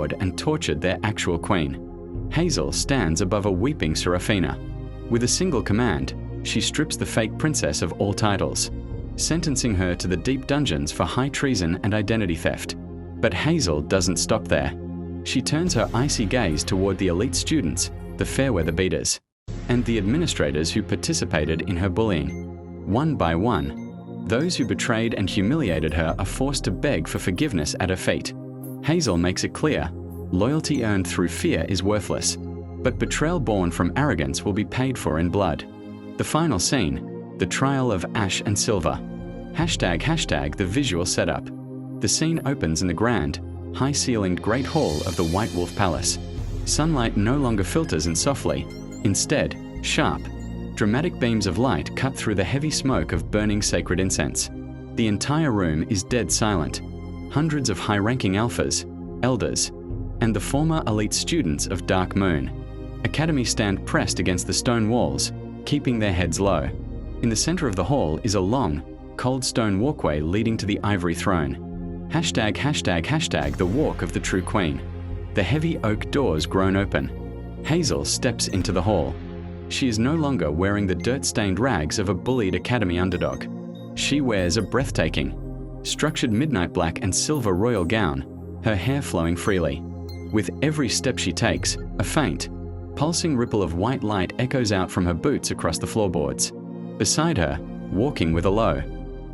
ignored and tortured their actual queen. Hazel stands above a weeping Seraphina. With a single command, she strips the fake princess of all titles, sentencing her to the deep dungeons for high treason and identity theft. But Hazel doesn't stop there. She turns her icy gaze toward the elite students, the fair-weather beaters, and the administrators who participated in her bullying. One by one, those who betrayed and humiliated her are forced to beg for forgiveness at her feet. Hazel makes it clear, loyalty earned through fear is worthless, but betrayal born from arrogance will be paid for in blood. The final scene, the trial of Ash and Silver. ## the visual setup. The scene opens in the grand, high-ceilinged Great Hall of the White Wolf Palace. Sunlight no longer filters in softly. Instead, sharp, dramatic beams of light cut through the heavy smoke of burning sacred incense. The entire room is dead silent. Hundreds of high-ranking alphas, elders, and the former elite students of Dark Moon Academy stand pressed against the stone walls, keeping their heads low. In the center of the hall is a long, cold stone walkway leading to the ivory throne. ## the walk of the true queen. The heavy oak doors groan open. Hazel steps into the hall. She is no longer wearing the dirt-stained rags of a bullied academy underdog. She wears a breathtaking, structured midnight black and silver royal gown, her hair flowing freely. With every step she takes, a faint, pulsing ripple of white light echoes out from her boots across the floorboards. Beside her, walking with a low,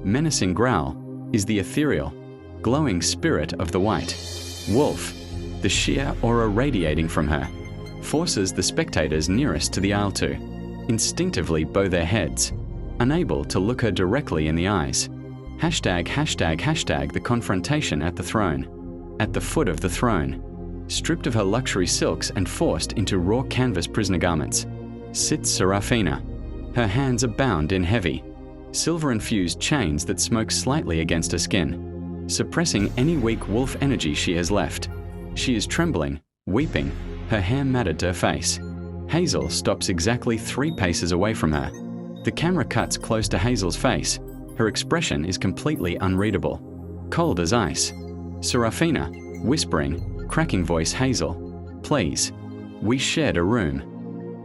menacing growl, is the ethereal, glowing spirit of the White Wolf. The sheer aura radiating from her forces the spectators nearest to the aisle to instinctively bow their heads, unable to look her directly in the eyes. ## the confrontation at the throne. At the foot of the throne, stripped of her luxury silks and forced into raw canvas prisoner garments, sits Seraphina. Her hands are bound in heavy, silver-infused chains that smoke slightly against her skin, suppressing any weak wolf energy she has left. She is trembling, weeping, her hair matted to her face. Hazel stops exactly 3 paces away from her. The camera cuts close to Hazel's face. Her expression is completely unreadable, cold as ice. Seraphina, whispering, cracking voice, "Hazel, please. We shared a room.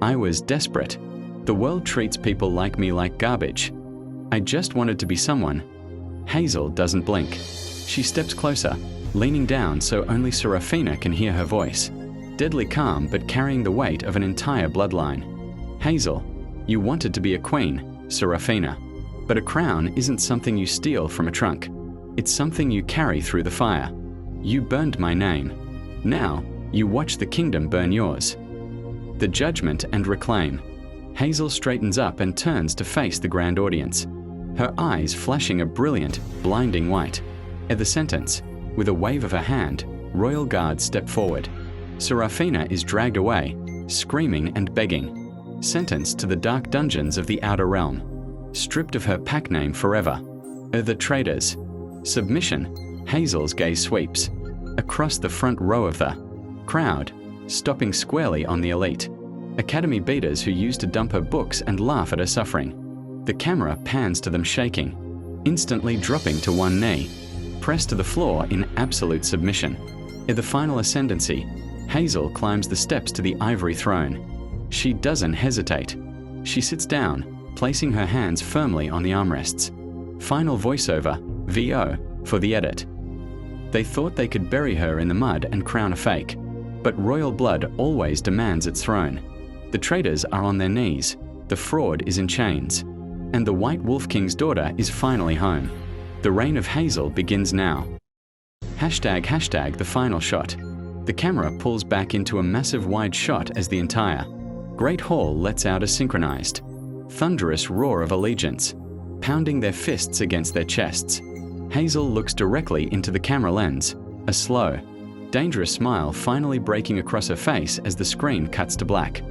I was desperate. The world treats people like me like garbage. I just wanted to be someone." Hazel doesn't blink. She steps closer, leaning down so only Seraphina can hear her voice. Deadly calm but carrying the weight of an entire bloodline. "Hazel, you wanted to be a queen, Seraphina. But a crown isn't something you steal from a trunk. It's something you carry through the fire. You burned my name. Now, you watch the kingdom burn yours." The judgment and reclaim. Hazel straightens up and turns to face the grand audience, her eyes flashing a brilliant, blinding white. At the sentence, with a wave of her hand, royal guards step forward. Seraphina is dragged away, screaming and begging, sentenced to the dark dungeons of the outer realm, stripped of her pack name forever. The traitors. Submission. Hazel's gaze sweeps across the front row of the crowd, stopping squarely on the elite academy beaters who used to dump her books and laugh at her suffering. The camera pans to them shaking, instantly dropping to one knee, pressed to the floor in absolute submission. In the final ascendancy, Hazel climbs the steps to the ivory throne. She doesn't hesitate. She sits down, placing her hands firmly on the armrests. Final voiceover, VO, for the edit. They thought they could bury her in the mud and crown a fake, but royal blood always demands its throne. The traitors are on their knees, the fraud is in chains, and the White Wolf King's daughter is finally home. The reign of Hazel begins now. ## the final shot. The camera pulls back into a massive wide shot as the entire Great Hall lets out a synchronized, thunderous roar of allegiance, pounding their fists against their chests. Hazel looks directly into the camera lens, a slow, dangerous smile finally breaking across her face as the screen cuts to black.